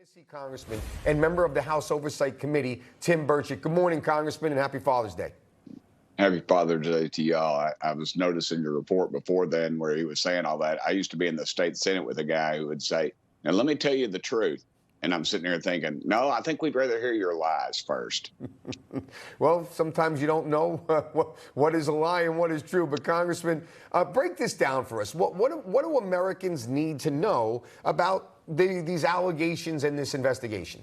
Tennessee Congressman and member of the House Oversight Committee, Tim Burchett. Good morning, Congressman, and happy Father's Day. Happy Father's Day to y'all. I was noticing your report before then where he was saying all that. I used to be in the state Senate with a guy who would say, now let me tell you the truth. And I'm sitting there thinking, no, I think we'd rather hear your lies first. Well, sometimes you don't know what is a lie and what is true. But, Congressman, break this down for us. What do Americans need to know about these allegations and this investigation?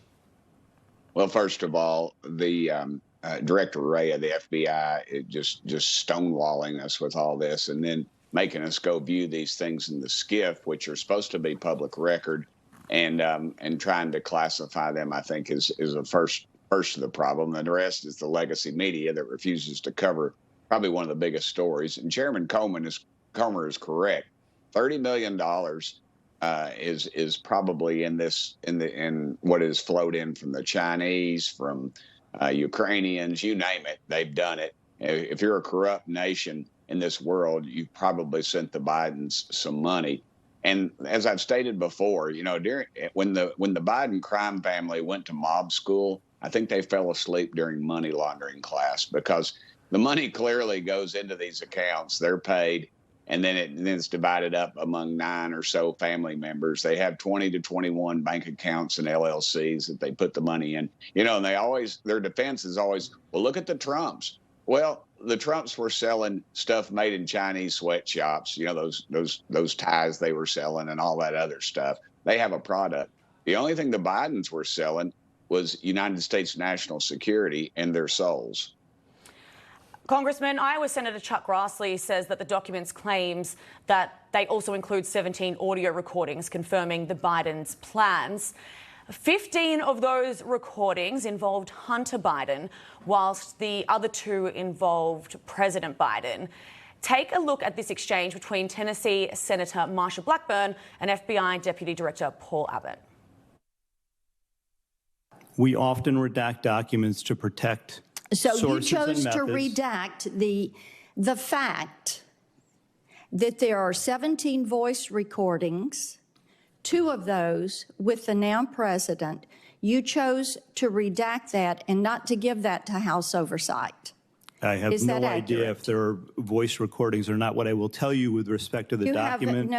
Well, first of all, the Director Wray of the FBI just stonewalling us with all this and then making us go view these things in the SCIF, which are supposed to be public record, and trying to classify them, I think, is the first of the problem. And the rest is the legacy media that refuses to cover probably one of the biggest stories. And Chairman Comer is correct. $30 million is probably in what is flowed in from the Chinese, from Ukrainians, you name it, they've done it. If you're a corrupt nation in this world, you've probably sent the Bidens some money. And as I've stated before, you know, when the Biden crime family went to mob school, I think they fell asleep during money laundering class, because the money clearly goes into these accounts. They're paid, and then it's divided up among 9 or so family members. They have 20 to 21 bank accounts and LLCs that they put the money in. You know, and their defense is always, well, look at the Trumps. Well, the Trumps were selling stuff made in Chinese sweatshops, you know, those ties they were selling and all that other stuff. They have a product. The only thing the Bidens were selling was United States national security and their souls. Congressman, Iowa Senator Chuck Grassley says that the documents claims that they also include 17 audio recordings confirming the Bidens' plans. 15 of those recordings involved Hunter Biden, whilst the other 2 involved President Biden. Take a look at this exchange between Tennessee Senator Marsha Blackburn and FBI Deputy Director Paul Abbott. We often redact documents to protect sources and methods. So you chose to redact the fact that there are 17 voice recordings, 2 of those with the now president. You chose to redact that and not to give that to House Oversight. I have no idea if there are voice recordings or not. What I will tell you with respect to the document,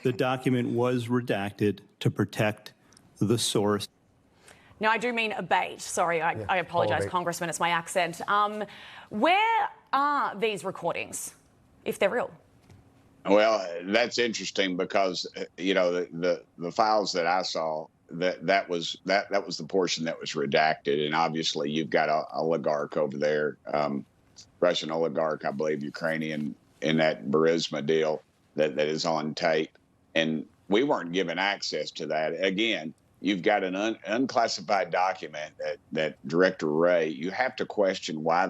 the document was redacted to protect the source. Now, I do mean abate. Sorry, I apologise, Congressman, it's my accent. Where are these recordings, if they're real? Well, that's interesting because, you know, the files that I saw, that was the portion that was redacted. And obviously you've got an oligarch over there, Russian oligarch, I believe, Ukrainian, in that Burisma deal that is on tape. And we weren't given access to that. Again, you've got an unclassified document that Director Wray, you have to question why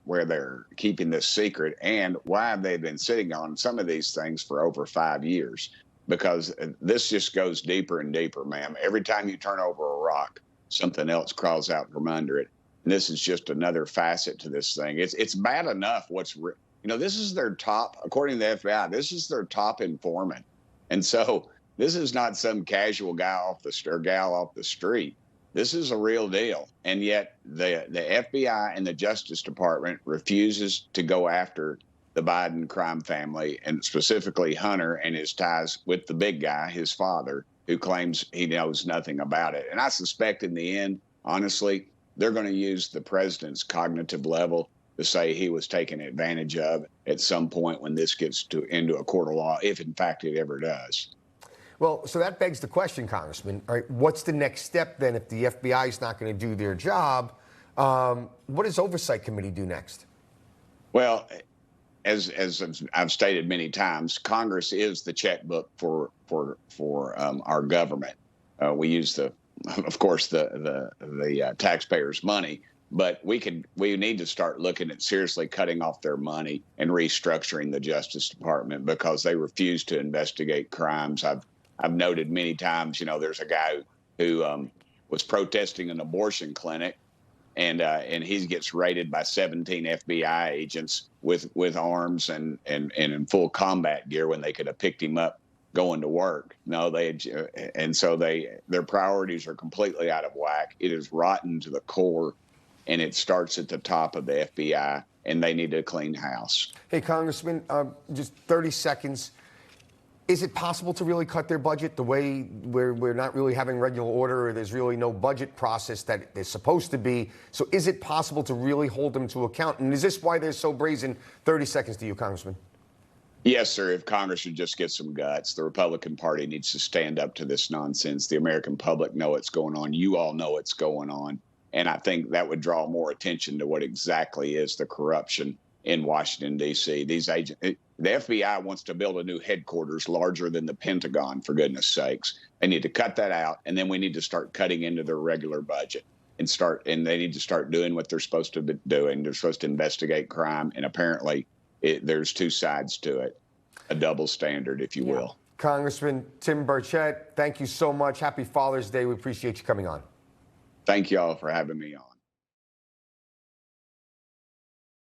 where they're keeping this secret and why they've been sitting on some of these things for over 5 years, because this just goes deeper and deeper, ma'am. Every time you turn over a rock, something else crawls out from under it. And this is just another facet to this thing. It's bad enough this is their top, according to the FBI, this is their top informant. And so this is not some casual guy gal off the street. This is a real deal. And yet the FBI and the Justice Department refuses to go after the Biden crime family, and specifically Hunter and his ties with the big guy, his father, who claims he knows nothing about it. And I suspect in the end, honestly, they're going to use the president's cognitive level to say he was taken advantage of at some point when this gets into a court of law, if in fact it ever does. Well, so that begs the question, Congressman. All right, what's the next step then if the FBI is not going to do their job? What does Oversight Committee do next? Well, as I've stated many times, Congress is the checkbook for our government. We use of course, the taxpayers' money, but we need to start looking at seriously cutting off their money and restructuring the Justice Department, because they refuse to investigate crimes. I've noted many times, you know, there's a guy who was protesting an abortion clinic, and he gets raided by 17 FBI agents with arms and in full combat gear when they could have picked him up going to work. No, and so their priorities are completely out of whack. It is rotten to the core, and it starts at the top of the FBI, and they need to clean house. Hey, Congressman, just 30 seconds. Is it possible to really cut their budget the way we're not really having regular order, or there's really no budget process that there's supposed to be? So is it possible to really hold them to account? And is this why they're so brazen? 30 seconds to you, Congressman. Yes, sir. If Congress would just get some guts, the Republican Party needs to stand up to this nonsense. The American public know what's going on. You all know what's going on. And I think that would draw more attention to what exactly is the corruption in Washington, D.C. The FBI wants to build a new headquarters larger than the Pentagon, for goodness sakes. They need to cut that out, and then we need to start cutting into their regular budget and they need to start doing what they're supposed to be doing. They're supposed to investigate crime, and apparently there's two sides to it, a double standard, if you will. Congressman Tim Burchett, thank you so much. Happy Father's Day. We appreciate you coming on. Thank you all for having me on.